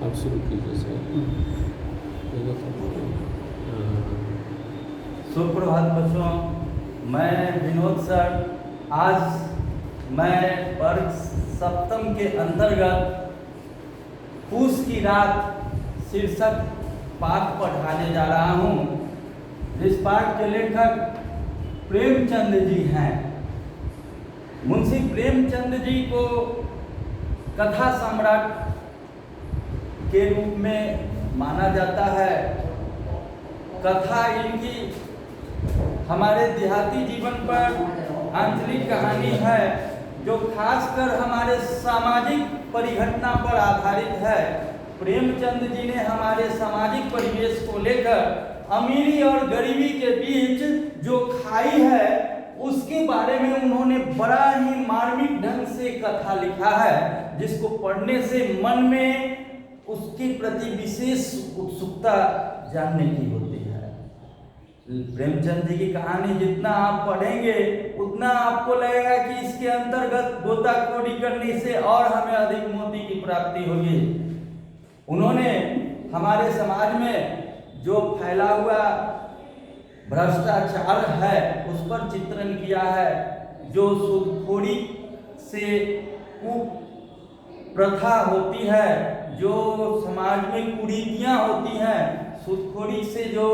आप शुरू कीजिए सर। सुप्रभात बच्चों, मैं विनोद सर। आज मैं वर्ग सप्तम के अंतर्गत पूस की रात शीर्षक पाठ पढ़ाने जा रहा हूँ। इस पाठ के लेखक प्रेमचंद जी हैं। मुंशी प्रेमचंद जी को कथा सम्राट के रूप में माना जाता है। कथा इनकी हमारे देहाती जीवन पर आंचलिक कहानी है, जो खासकर हमारे सामाजिक परिघटना पर आधारित है। प्रेमचंद जी ने हमारे सामाजिक परिवेश को लेकर अमीरी और गरीबी के बीच जो खाई है, उसके बारे में उन्होंने बड़ा ही मार्मिक ढंग से कथा लिखा है, जिसको पढ़ने से मन में उसके प्रति विशेष उत्सुकता जानने की होती है। प्रेमचंद जी की कहानी जितना आप पढ़ेंगे उतना आपको लगेगा कि इसके अंतर्गत गोताखोरी करने से और हमें अधिक मोती की प्राप्ति होगी। उन्होंने हमारे समाज में जो फैला हुआ भ्रष्टाचार है उस पर चित्रण किया है। जो सूदखोरी से कुप्रथा होती है, जो समाज में कुरीतियां होती हैं, सूदखोरी से जो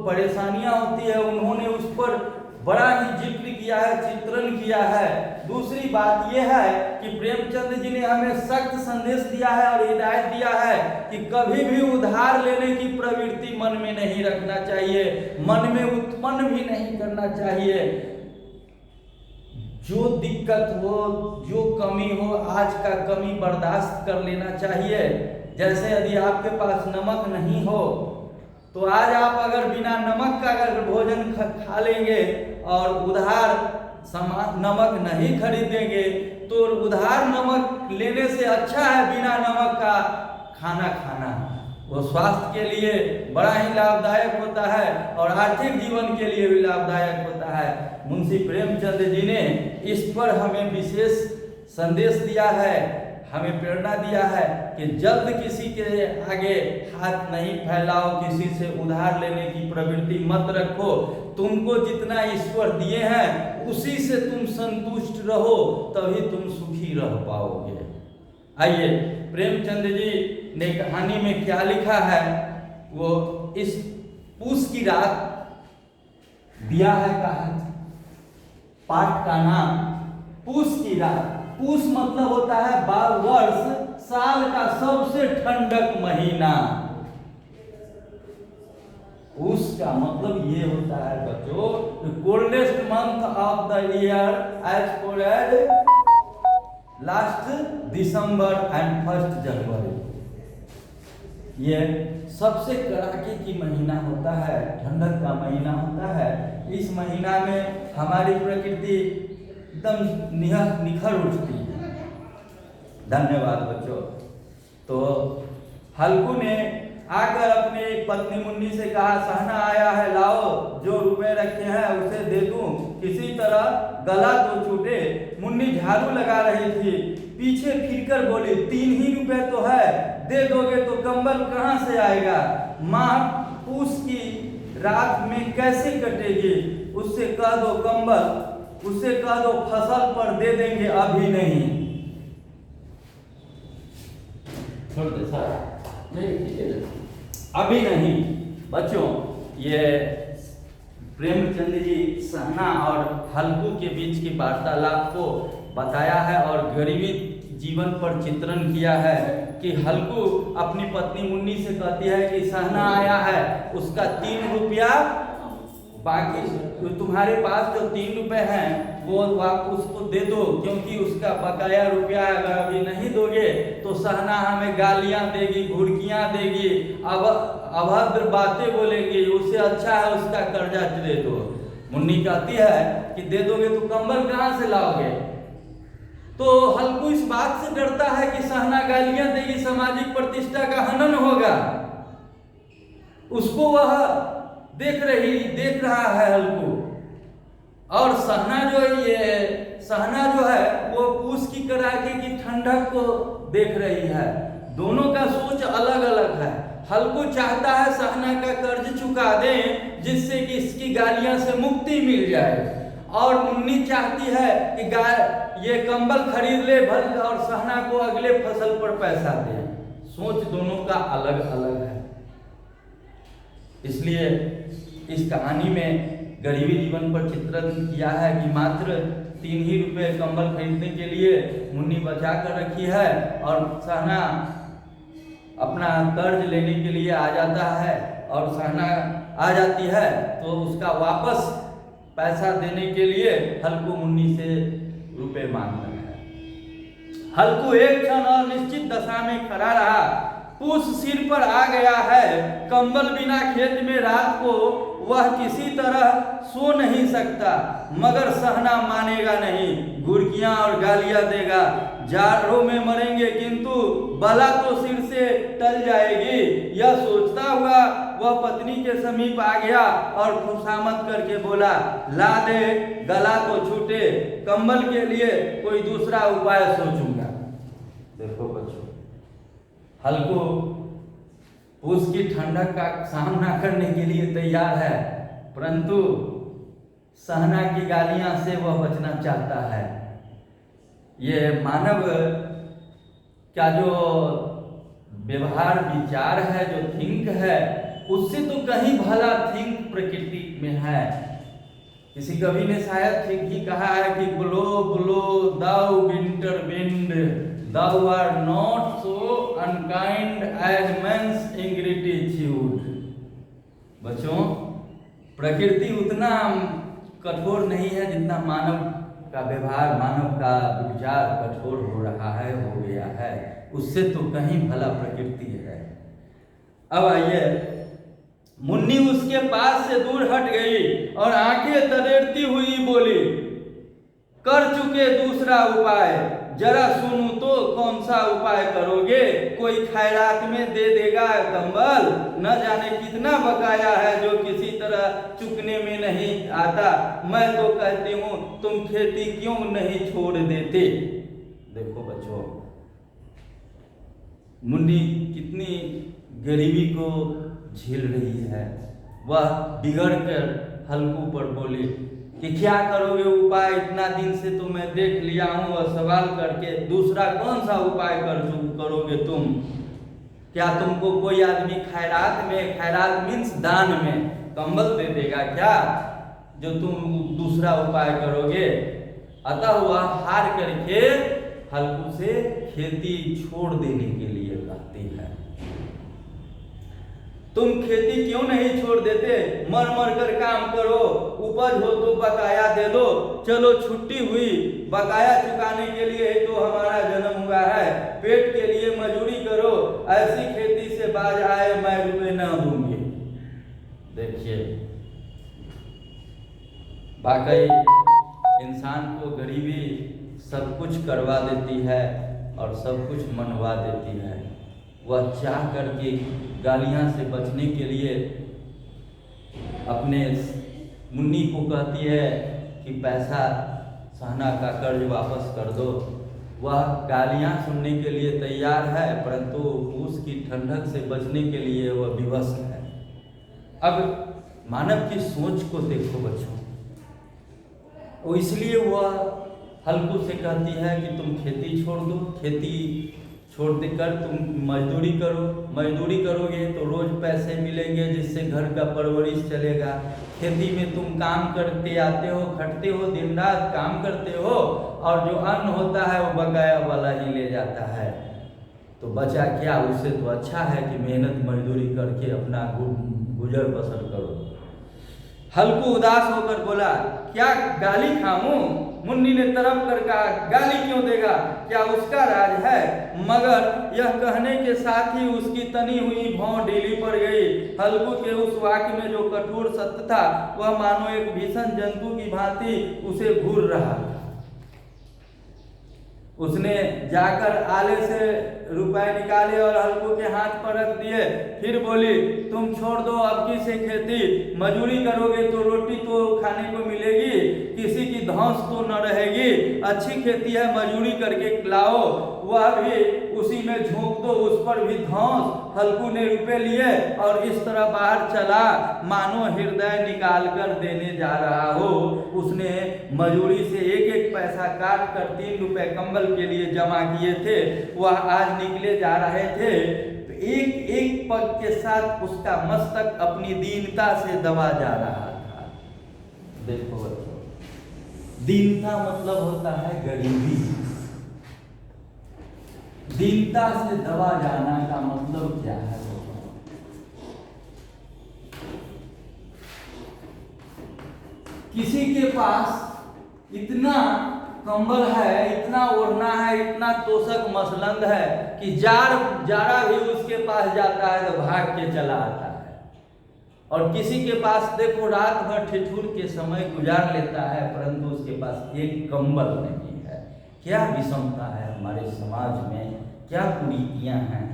परेशानियां होती है, उन्होंने उस पर बड़ा ही जिक्र किया है, चित्रण किया है। दूसरी बात यह है कि प्रेमचंद जी ने हमें सख्त संदेश दिया है और हिदायत दिया है कि कभी भी उधार लेने की प्रवृत्ति मन में नहीं रखना चाहिए, मन में उत्पन्न भी नहीं करना चाहिए। जो दिक्कत हो, जो कमी हो, आज का कमी बर्दाश्त कर लेना चाहिए। जैसे यदि आपके पास नमक नहीं हो तो आज आप अगर बिना नमक का अगर भोजन खा लेंगे और उधार नमक नहीं खरीदेंगे तो उधार नमक लेने से अच्छा है बिना नमक का खाना खाना। वो स्वास्थ्य के लिए बड़ा ही लाभदायक होता है और आर्थिक जीवन के लिए भी लाभदायक होता है। मुंशी प्रेमचंद जी ने इस पर हमें विशेष संदेश दिया है, हमें प्रेरणा दिया है कि जल्द किसी के आगे हाथ नहीं फैलाओ, किसी से उधार लेने की प्रवृत्ति मत रखो। तुमको जितना ईश्वर दिए हैं उसी से तुम संतुष्ट रहो, तभी तुम सुखी रह पाओगे। आइए, प्रेमचंद जी ने कहानी में क्या लिखा है वो इस पूस की रात दिया है। कहा पाठ का नाम पूस की रात। पूस मतलब होता है वर्ष, साल का सबसे ठंडक महीना। पूस का मतलब ये होता है बच्चों, coldest month of the year as per last December and first January. ये सबसे कड़ाके की महीना होता है, ठंडक का महीना होता है। इस महीना में हमारी प्रकृति एकदम निखर उठती है। धन्यवाद बच्चों। तो हल्कू ने आकर अपनी पत्नी मुन्नी से कहा, सहना आया है, लाओ जो रुपए रखे हैं उसे दे दूं, किसी तरह गला तो छूटे। मुन्नी झाड़ू लगा रही थी, पीछे फिरकर बोली, 3 ही रुपए तो है, दे दोगे तो कंबल कहाँ से आएगा? माँ पूस की रात में कैसे कटेगी? उससे कह दो कंबल, उससे कह दो फसल पर दे देंगे, अभी नहीं। छोड़ दे सर, नहीं अभी नहीं। बच्चों, ये प्रेमचंद जी सहना और हल्कू के बीच की वार्तालाप को बताया है और गरीबी जीवन पर चित्रण किया है कि हल्कू अपनी पत्नी मुन्नी से कहती है कि सहना आया है, उसका 3 रुपया बाकी, तो तुम्हारे पास जो 3 रुपए हैं वो आप उसको दे दो, क्योंकि उसका बकाया रुपया अगर अभी नहीं दोगे तो सहना हमें गालियां देगी, घुड़कियां देगी, अभद्र बातें बोलेगी। उससे अच्छा है उसका कर्जा दे दो। मुन्नी कहती है कि दे दोगे तो कंबल कहाँ से लाओगे? तो हल्कू इस बात से डरता है कि सहना गालियां देगी, सामाजिक प्रतिष्ठा का हनन होगा। उसको वह देख रहा है हल्कू। और सहना जो है वो पूस की कड़ाके की ठंडक को देख रही है। दोनों का सोच अलग अलग है। हल्कू चाहता है सहना का कर्ज चुका दें जिससे कि इसकी गालियां से मुक्ति मिल जाए, और मुन्नी चाहती है कि ये कंबल खरीद ले भल और सहना को अगले फसल पर पैसा दे। सोच दोनों का अलग अलग है। इसलिए इस कहानी में गरीबी जीवन पर चित्रण किया है कि मात्र 3 ही रुपए कंबल खरीदने के लिए मुन्नी बचा कर रखी है, और सहना अपना कर्ज लेने के लिए आ जाता है, और सहना आ जाती है तो उसका वापस पैसा देने के लिए हल्कू मुन्नी से रुपए मांगता है। हल्कू एक क्षण और निश्चित दशा में खड़ा रहा। पूस सिर पर आ गया है, कंबल बिना खेत में रात को वह किसी तरह सो नहीं सकता, मगर सहना मानेगा नहीं, घुड़कियां और गालियां देगा। जाड़ों में मरेंगे किंतु बला तो सिर से टल जाएगी। यह सोचता हुआ वह पत्नी के समीप आ गया और खुशामद करके बोला, ला दे, गला तो छूटे, कंबल के लिए कोई दूसरा उपाय सोचूंगा। देखो बच्चों, हल्कू उसकी ठंडक का सामना करने के लिए तैयार है, परंतु सहना की गालियां से वह बचना चाहता है। ये मानव का जो व्यवहार विचार है, जो थिंक है, उससे तो कहीं भला थिंक प्रकृति में है। किसी कवि ने शायद ठीक ही कहा है कि blow blow thou winter wind, thou art not so unkind as man's ingratitude। बच्चों, प्रकृति उतना कठोर नहीं है जितना मानव का व्यवहार, मानव का विचार कठोर हो रहा है, हो गया है। उससे तो कहीं भला प्रकृति है। अब आइए, मुन्नी उसके पास से दूर हट गई और आंखें तरेरती हुई बोली, कर चुके दूसरा उपाय, जरा सुनूं तो कौन सा उपाय करोगे? कोई खैरात में दे देगा कंबल, न जाने कितना बकाया है जो किसी तरह चुकने में नहीं आता। मैं तो कहती हूँ तुम खेती क्यों नहीं छोड़ देते। देखो बच्चों, मुन्नी कितनी गरीबी को झेल रही है। वह बिगड़ कर हल्कू पर बोली कि क्या करोगे उपाय? इतना दिन से तो मैं देख लिया हूँ और सवाल करके, दूसरा कौन सा उपाय करोगे तुम? क्या तुमको कोई आदमी खैरात में, खैरात मीन्स दान में, कंबल दे देगा क्या जो तुम दूसरा उपाय करोगे? अतः वह हार करके हल्कू से खेती छोड़ देने के लिए कहती है। तुम खेती क्यों नहीं छोड़ देते? मर मर कर काम करो, उपज हो तो बकाया दे दो। चलो छुट्टी हुई, बकाया चुकाने के लिए तो हमारा जन्म हुआ है, पेट के लिए मजदूरी करो, ऐसी खेती से बाज आए मैं रुपए न दूंगी। देखिए, वाकई इंसान को गरीबी सब कुछ करवा देती है और सब कुछ मनवा देती है। वह चाह करके गालियां से बचने के लिए अपने मुन्नी को कहती है कि पैसा, सहना का कर्ज वापस कर दो। वह गालियां सुनने के लिए तैयार है, परंतु उसकी ठंडक से बचने के लिए वह विवश है। अब मानव की सोच को देखो बच्चों, और इसलिए वह हल्कू से कहती है कि तुम खेती छोड़ दो, खेती छोड़ देकर तुम मजदूरी करो। मजदूरी करोगे तो रोज पैसे मिलेंगे जिससे घर का परवरिश चलेगा। खेती में तुम काम करते आते हो, खटते हो, दिन रात काम करते हो, और जो अन्न होता है वो बकाया वाला ही ले जाता है। तो बचा क्या? उससे तो अच्छा है कि मेहनत मजदूरी करके अपना गुजर बसर करो। हल्कू उदास होकर बोला, क्या गाली खाऊं? मुन्नी ने तरफ कर कहा, गाली क्यों देगा? क्या उसका राज है? मगर यह कहने के साथ ही उसकी तनी हुई भौं ढीली पड़ गई। हल्कू के उस वाक्य में जो कठोर सत्य था वह मानो एक भीषण जंतु की भांति उसे घूर रहा था। उसने जाकर आले से रुपए निकाले और हल्कू के हाथ पर रख दिए। फिर बोली, तुम छोड़ दो अब की से खेती, मजदूरी करोगे तो रोटी तो खाने को मिलेगी, किसी की धौंस तो न रहेगी। अच्छी खेती है, मजदूरी करके लाओ, वह भी उसी में झोंक दो तो उस पर भी धौंस। हल्कू ने रुपए लिए और इस तरह बाहर चला मानो हृदय निकाल कर देने जा रहा हो। उसने मजूरी से एक एक पैसा काट कर 3 रुपए कंबल के लिए जमा किए थे। वह आज निकले जा रहे थे। तो एक एक पग के साथ उसका मस्तक अपनी दीनता से दबा जा रहा था। देखो बच्चों, दीनता मतलब होता है गरीबी। दीनता से दबा जाना का मतलब क्या है? किसी के पास इतना कंबल है, इतना ओढ़ना है, इतना तोशक मसलंद है कि जाड़ा भी उसके पास जाता है तो भाग के चला आता है। और किसी के पास देखो रात भर ठिठुर के समय गुजार लेता है, परंतु उसके पास एक कंबल नहीं है। क्या विषमता है हमारे समाज में, क्या कुरीतियां हैं।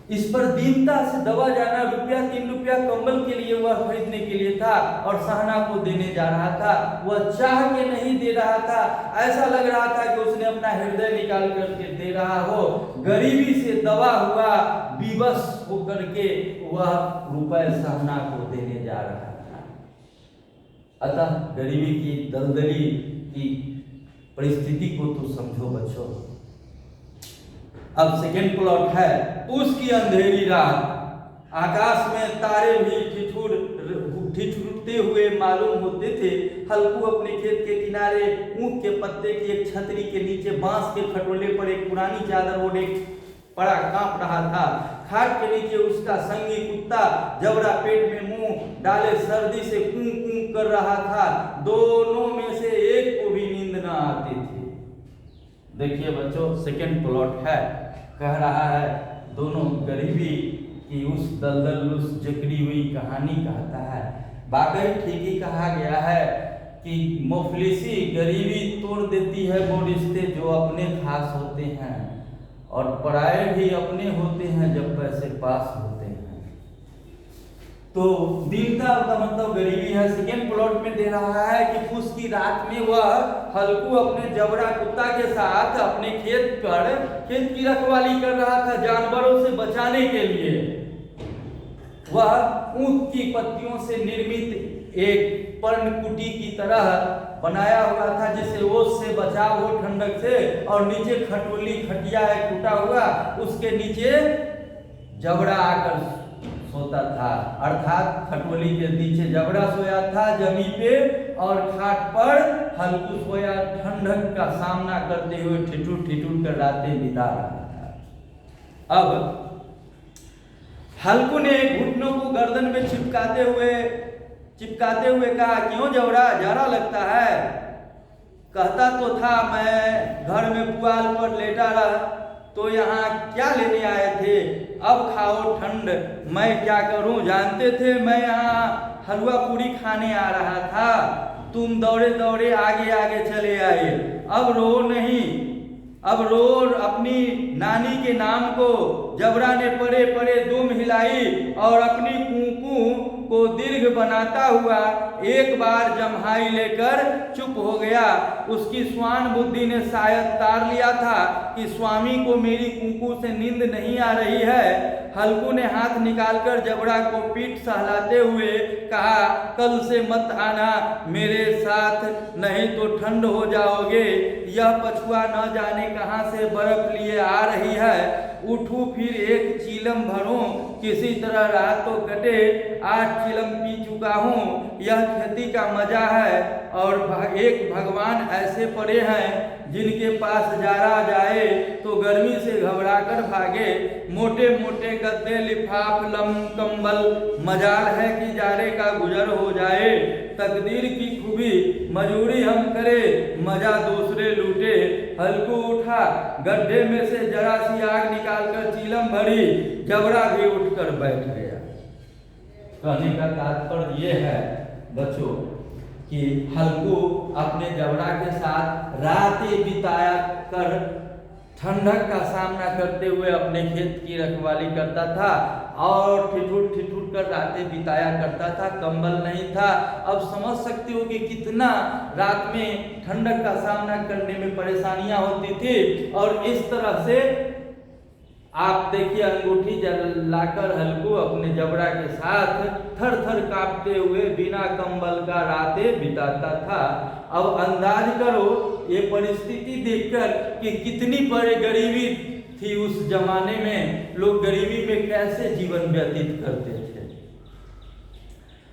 इस पर दीनता से दबा जाना। 3 रुपया कंबल के लिए वह खरीदने के लिए था और सहना को देने जा रहा था। वह चाह के नहीं दे रहा था, ऐसा लग रहा था कि उसने अपना हृदय निकाल करके दे रहा हो। गरीबी से दबा हुआ विवश होकर के वह रुपए सहना को देने जा रहा था। अतः गरीबी की दलदली की परिस्थिति को तो समझो बच्चों। अब सेकेंड प्लॉट है, उसकी अंधेरी रात। आकाश में तारे भी ठिठुरते हुए मालूम होते थे। हल्कू अपने खेत के किनारे ऊख के पत्ते की एक छतरी के नीचे बांस के खटोले पर एक पुरानी चादर ओढ़े पड़ा कांप रहा था। खाट के नीचे उसका संगी कुत्ता जबड़ा पेट में मुंह डाले सर्दी से कूं कूं कर रहा था। दोनों में से एक को भी नींद न आती थी। देखिए बच्चों, सेकेंड प्लॉट है, कह रहा है दोनों गरीबी की उस दलदल, उस जकड़ी हुई कहानी कहता है। वाकई ठीक ही कहा गया है कि मुफलिसी गरीबी तोड़ देती है वो रिश्ते जो अपने खास होते हैं, और पराये भी अपने होते हैं जब पैसे पास होते हैं। तो दीनता का मतलब गरीबी है। सेकेंड प्लॉट में दे रहा है कि उसकी रात में वह हल्कू अपने जबड़ा कुत्ता के साथ अपने खेत की रखवाली कर रहा था जानवरों से बचाने के लिए। वह ऊख की पत्तियों से निर्मित एक पर्णकुटी की तरह बनाया हुआ था जिससे ओस से बचाव हो, ठंडक से, और नीचे खटोली खटिया है टूटा हुआ, उसके नीचे जबड़ा आकर सोता था। अर्थात खटोली के नीचे जबड़ा सोया था जमीन पे, और खाट पर हल्कू सोया ठंडक का सामना करते हुए ठिठुर कर रातें बिता रहा था। अब हल्कू ने घुटनों को गर्दन में चिपकाते हुए कहा, क्यों जबड़ा, जाड़ा लगता है? कहता तो था मैं घर में पुआल पर लेटा रहा, तो यहाँ क्या लेने आए थे? अब खाओ ठंड, मैं क्या करूं? जानते थे मैं यहाँ हलवा पूरी खाने आ रहा था, तुम दौड़े दौड़े आगे आगे चले आए। अब रो नहीं, अब रो अपनी नानी के नाम को। जबड़ा ने परे परे दुम हिलाई और अपनी कूकू को दीर्घ बनाता हुआ एक बार जम्हाई लेकर चुप हो गया। उसकी स्वान बुद्धि ने शायद तार लिया था कि स्वामी को मेरी कूकू से नींद नहीं आ रही है। हल्कू ने हाथ निकालकर जबड़ा को पीठ सहलाते हुए कहा, कल से मत आना मेरे साथ, नहीं तो ठंड हो जाओगे। यह पछुआ न जाने कहाँ से बर्फ लिए आ रही है। उठूं फिर एक चीलम भरूं, किसी तरह रात तो कटे। 8 चिलम पी चुका हूँ, यह खेती का मजा है। और एक भगवान ऐसे पड़े हैं जिनके पास जारा जाए तो गर्मी से घबरा कर भागे। मोटे मोटे गद्दे, लिफाफ, लम कंबल, मजाल है कि जारे का गुजर हो जाए। तकदीर की खूबी, मजूरी हम करे, मजा दूसरे लूटे। हल्कू उठा, गड्ढे में से जरा सी आग निकालकर चीलम भरी, जबड़ा भी उठकर बैठ गया। कहने का तात्पर्य यह है बच्चों कि हल्कू अपने जबड़ा के साथ रातें बिताया कर ठंडक का सामना करते हुए अपने खेत की रखवाली करता था और ठिठुर कर रातें बिताया करता था। कंबल नहीं था। अब समझ सकते हो कि कितना रात में ठंडक का सामना करने में परेशानियां होती थी। और इस तरह से आप देखिए अंगूठी जलाकर हल्कू अपने जबड़ा के साथ थर थर कांपते हुए बिना कंबल का रातें बिताता था। अब अंदाज करो ये परिस्थिति देखकर कि कितनी बड़ी गरीबी थी उस जमाने में, लोग गरीबी में कैसे जीवन व्यतीत करते थे।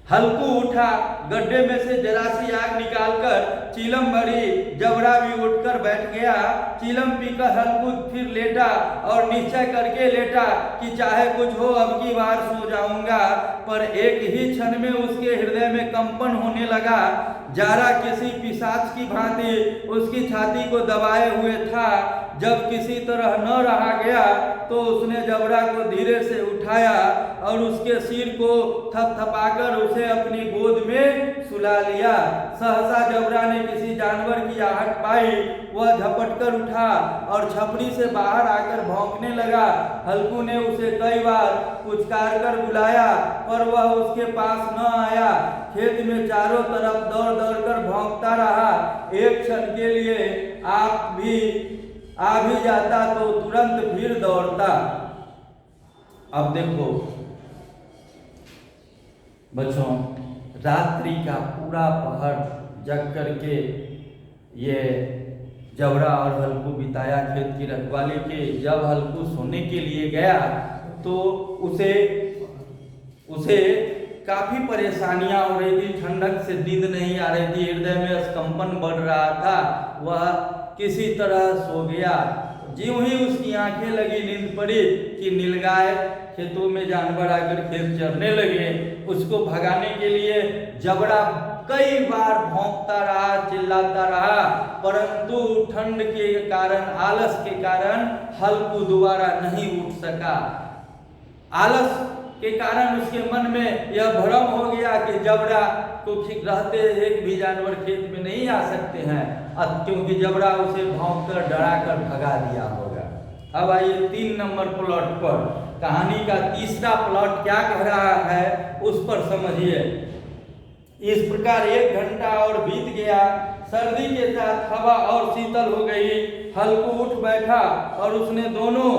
हल्कू उठा, गड्ढे में से जरा सी आग निकालकर चीलम भरी, जबड़ा भी उठकर बैठ गया। चीलम पीकर हल्कू फिर लेटा और निश्चय करके लेटा कि चाहे कुछ हो अब की बार सो जाऊंगा। पर एक ही क्षण में उसके हृदय में कंपन होने लगा। जारा किसी पिशाच की भांति उसकी छाती को दबाए हुए था। जब किसी तरह न रहा गया तो उसने जबड़ा को धीरे से उठाया और उसके सिर को थपथपाकर उसे अपनी गोद में सुला लिया। सहसा जबड़ा ने किसी जानवर की आहट पाई, वह झपटकर उठा और छपड़ी से बाहर आकर भौंकने लगा। हल्कू ने उसे कई बार पुचकार कर बुलाया पर वह उसके पास न आया। खेत में चारों तरफ दौड़ दौड़ कर भौंकता रहा। एक क्षण के लिए आ भी जाता तो तुरंत फिर दौड़ता। अब देखो बच्चों, रात्रि का पूरा पहर जग करके ये जबड़ा और हल्कू बिताया खेत की रखवाली के। जब हल्कू सोने के लिए गया तो उसे काफी परेशानियां हो रही थी। ठंडक से नींद नहीं आ रही थी, हृदय में कंपन बढ़ रहा था। वह किसी तरह सो गया। ज्यों ही उसकी आंखें लगी, नींद पड़ी कि नीलगाय खेतों में जानवर आकर खेत चरने लगे। उसको भगाने के लिए जबड़ा कई बार भौंकता रहा, चिल्लाता रहा, परंतु ठंड के कारण, आलस के कारण हल्कू दोबारा नहीं उठ सका। आलस के कारण उसके मन में यह भ्रम हो गया कि जबड़ा को रहते एक भी जानवर खेत में नहीं आ सकते हैं, क्योंकि जबड़ा उसे भौंक कर डरा कर भगा दिया होगा। अब आइए 3 नंबर प्लॉट पर। कहानी का तीसरा प्लॉट क्या कह रहा है उस पर समझिए। इस प्रकार 1 घंटा और बीत गया। सर्दी के साथ हवा और शीतल हो गई। हल्कू उठ बैठा और उसने दोनों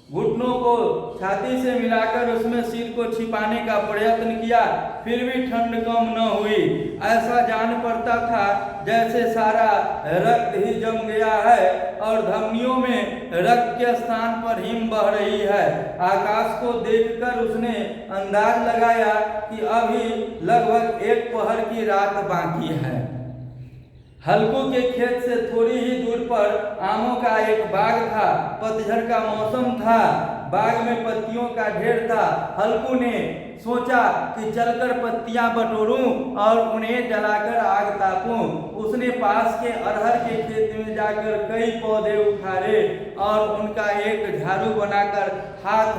घुटनों को छाती से मिलाकर उसमें सिर को छिपाने का प्रयत्न किया, फिर भी ठंड कम न हुई। ऐसा जान पड़ता था जैसे सारा रक्त ही जम गया है और धमनियों में रक्त के स्थान पर हिम बह रही है। आकाश को देखकर उसने अंदाज लगाया कि अभी लगभग 1 पहर की रात बाकी है। हल्कू के खेत से थोड़ी ही दूर पर आमों का एक बाग था। पतझड़ का मौसम था, बाग में पत्तियों का ढेर था। हल्कू ने सोचा कि चलकर पत्तियां बटोरूं और उन्हें जलाकर आग तापूं। उसने पास के अरहर के खेत में जाकर कई पौधे उखाड़े और उनका एक झाड़ू बनाकर हाथ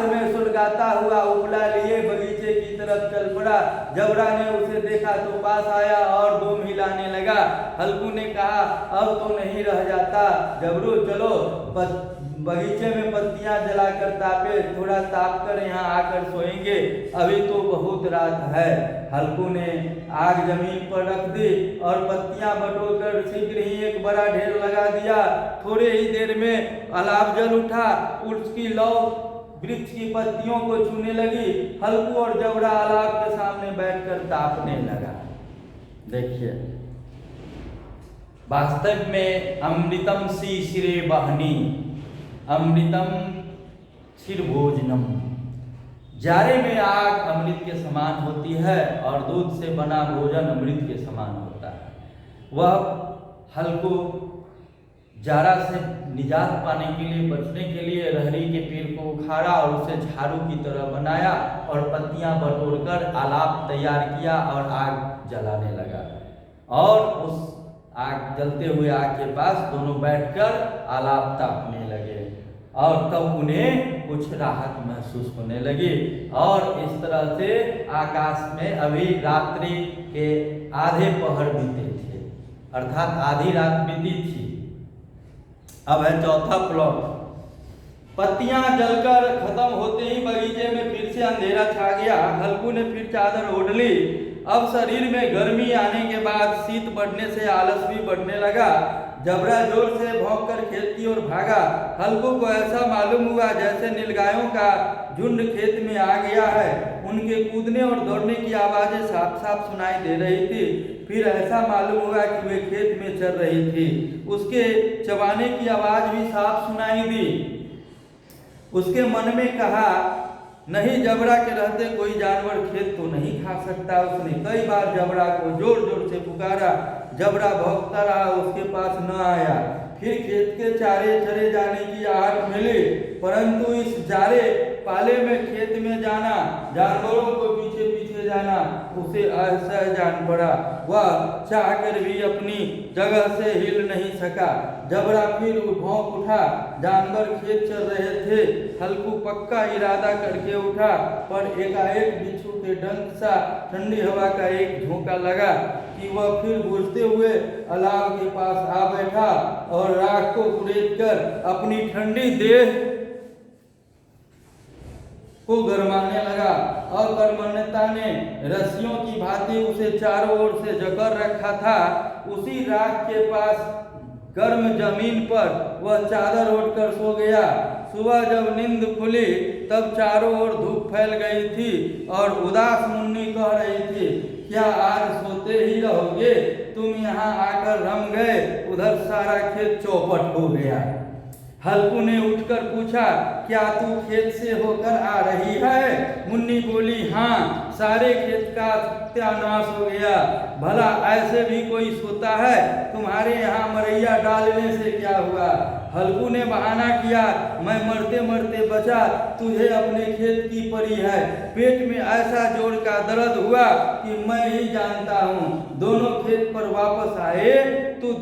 में सुलगाता हुआ उपला लिए बगीचे की तरफ चल पड़ा। जबड़ा ने उसे देखा तो पास आया और दुम हिलाने लगा। हल्कू ने कहा, अब तो नहीं रह जाता जबरू, चलो बगीचे में पत्तियां जलाकर तापे, थोड़ा ताप कर यहाँ आकर सोएंगे, अभी तो बहुत रात है। हल्कू ने आग जमीन पर रख दी और पत्तियां बटोरकर शीघ्र ही एक बड़ा ढेर लगा दिया। थोड़े ही देर में अलाव जल उठा, उसकी लौ वृक्ष की पत्तियों को छूने लगी। हल्कू और जबड़ा अलाव के सामने बैठकर तापने लगा। देखिए, वास्तव में अमृतम सी शिरे बहनी, अमृतम क्षीर भोजनम। जाड़े में आग अमृत के समान होती है और दूध से बना भोजन अमृत के समान होता है। वह हल्कू जाड़ा से निजात पाने के लिए, बचने के लिए रहरी के पेड़ को उखाड़ा और उसे झाड़ू की तरह बनाया और पत्तियां बटोरकर आलाप तैयार किया और आग जलाने लगा। और उस आग जलते हुए आग के पास दोनों बैठकर आलाप तापने लगे और तब उन्हें कुछ राहत महसूस होने लगी। और इस तरह से आकाश में अभी रात्रि के आधे पहर बीते थे, अर्थात आधी रात बीती थी। अब है चौथा प्लॉट। पत्तियां जलकर खत्म होते ही बगीचे में फिर से अंधेरा छा गया। हल्कू ने फिर चादर ओढ़ ली। अब शरीर में गर्मी आने के बाद शीत बढ़ने से आलस भी बढ़ने लगा। जबड़ा जोर से भौंककर खेत की ओर भागा। हल्कू को ऐसा मालूम हुआ जैसे नीलगायों का झुंड खेत में आ गया है। उनके कूदने और दौड़ने की आवाजें साफ साफ सुनाई दे रही थी। फिर ऐसा मालूम हुआ कि वे खेत में चल रही थी। उसके चबाने की आवाज भी साफ सुनाई दी। उसके मन में कहा, नहीं, जबड़ा के रहते कोई जानवर खेत तो नहीं खा सकता। उसने कई बार जबड़ा को जोर जोर से पुकारा। जबड़ा भौंकता रहा, उसके पास न आया। फिर खेत के चारे चरे जाने की आहट मिली, परंतु इस जारे पाले में खेत में जाना, जानवरों को पीछे पीछे जाना उसे असहज जान पड़ा। वह चाहकर भी अपनी जगह से हिल नहीं सका। जबड़ा फिर भौंक उठा। जानवर खेत चल रहे थे। हल्कू पक्का इरादा करके उठा, पर एकाएक बिच्छू के डंक सा ठंडी हवा का एक झोंका लगा कि वह फिर बुझते हुए अलाव के पास आ बैठा और राख को कुरेदकर अपनी ठंडी देह को गरमाने लगा। अकर्मण्यता ने रस्सियों की भांति उसे चारों ओर से जकड़ रखा था। उसी राख के पास गर्म जमीन पर वह चादर ओढ़कर सो गया। सुबह जब नींद खुली तब चारों ओर धूप फैल गई थी और उदास मुन्नी कह रही थी, क्या आज सोते ही रहोगे? तुम यहाँ आकर रम गए, उधर सारा खेत चौपट हो गया। हल्कू ने उठकर पूछा, क्या तू खेत से होकर आ रही है? मुन्नी बोली, हाँ, सारे खेत का सत्यानाश हो गया। भला ऐसे भी कोई सोता है? तुम्हारे यहाँ मरैया डालने से क्या हुआ? हल्कू ने बहाना किया, मैं मरते मरते बचा, तुझे अपने खेत की परी है। पेट में ऐसा जोर का दर्द हुआ कि मैं ही जानता हूँ। दोनों खेत पर वापस आए तो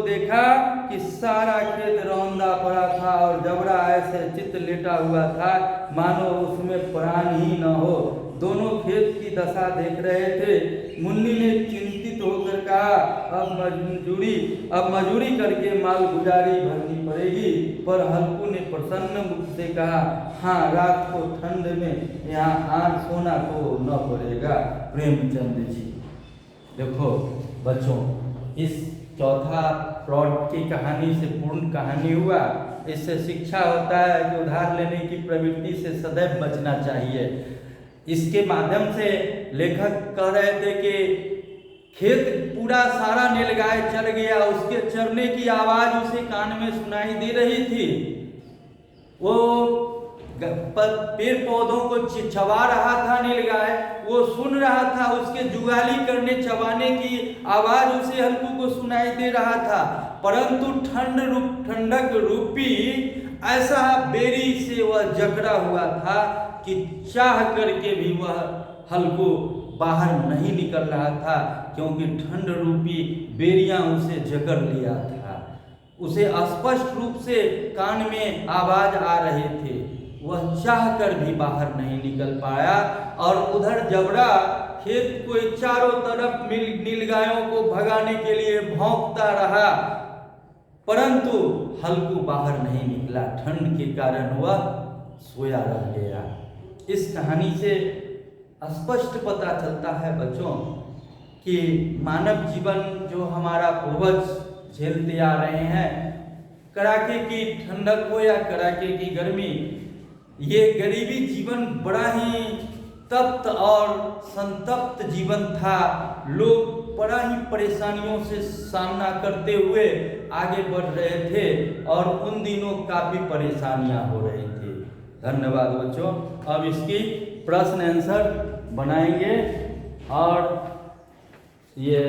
देखा कि सारा खेत रौंदा पड़ा था और जबड़ा ऐसे चित लेटा हुआ था मानो उसमें प्राण ही न हो। दोनों खेत की दशा देख रहे थे। मुन्नी ने चिंतित होकर कहा, अब मजूरी करके माल गुजारी भरनी पड़ेगी। पर हल्कू ने प्रसन्न मुख से कहा, हाँ, रात को ठंड में यहाँ आग सोना तो न पड़ेगा। प्रेमचंद जी, देखो बच्चों, इस चौथा प्लॉट की कहानी से पूर्ण कहानी हुआ। इससे शिक्षा होता है कि उधार लेने की प्रवृत्ति से सदैव बचना चाहिए। इसके माध्यम से लेखक कह रहे थे कि खेत पूरा सारा नीलगाय चल गया, उसके चरने की आवाज उसे कान में सुनाई दे रही थी। वो पेड़ पौधों को चबा रहा था नीलगाय, वो सुन रहा था। उसके जुगाली करने चबाने की आवाज उसे हल्कू को सुनाई दे रहा था। परंतु ठंडक रूपी ऐसा बेरी से वह जकड़ा हुआ था कि चाह करके भी वह हल्कू बाहर नहीं निकल रहा था, क्योंकि ठंड रूपी बेरियां उसे जकड़ लिया था। उसे स्पष्ट रूप से कान में आवाज आ रहे थे। वह चाह कर भी बाहर नहीं निकल पाया और उधर जबड़ा खेत को चारों तरफ नीलगायों को भगाने के लिए भौंकता रहा, परंतु हल्कू बाहर नहीं निकला। ठंड के कारण वह सोया रह गया। इस कहानी से स्पष्ट पता चलता है बच्चों कि मानव जीवन जो हमारा पूर्वज झेलते आ रहे हैं, कड़ाके की ठंडक हो या कड़ाके की गर्मी, ये गरीबी जीवन बड़ा ही तप्त और संतप्त जीवन था। लोग बड़ा ही परेशानियों से सामना करते हुए आगे बढ़ रहे थे और उन दिनों काफ़ी परेशानियां हो रही थी। धन्यवाद बच्चों। अब इसकी प्रश्न आंसर बनाएंगे और ये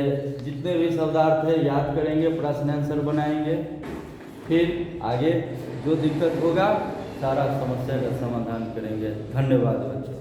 जितने भी शब्दार्थ है याद करेंगे, प्रश्न आंसर बनाएंगे। फिर आगे जो दिक्कत होगा सारा समस्या का समाधान करेंगे। धन्यवाद बच्चों।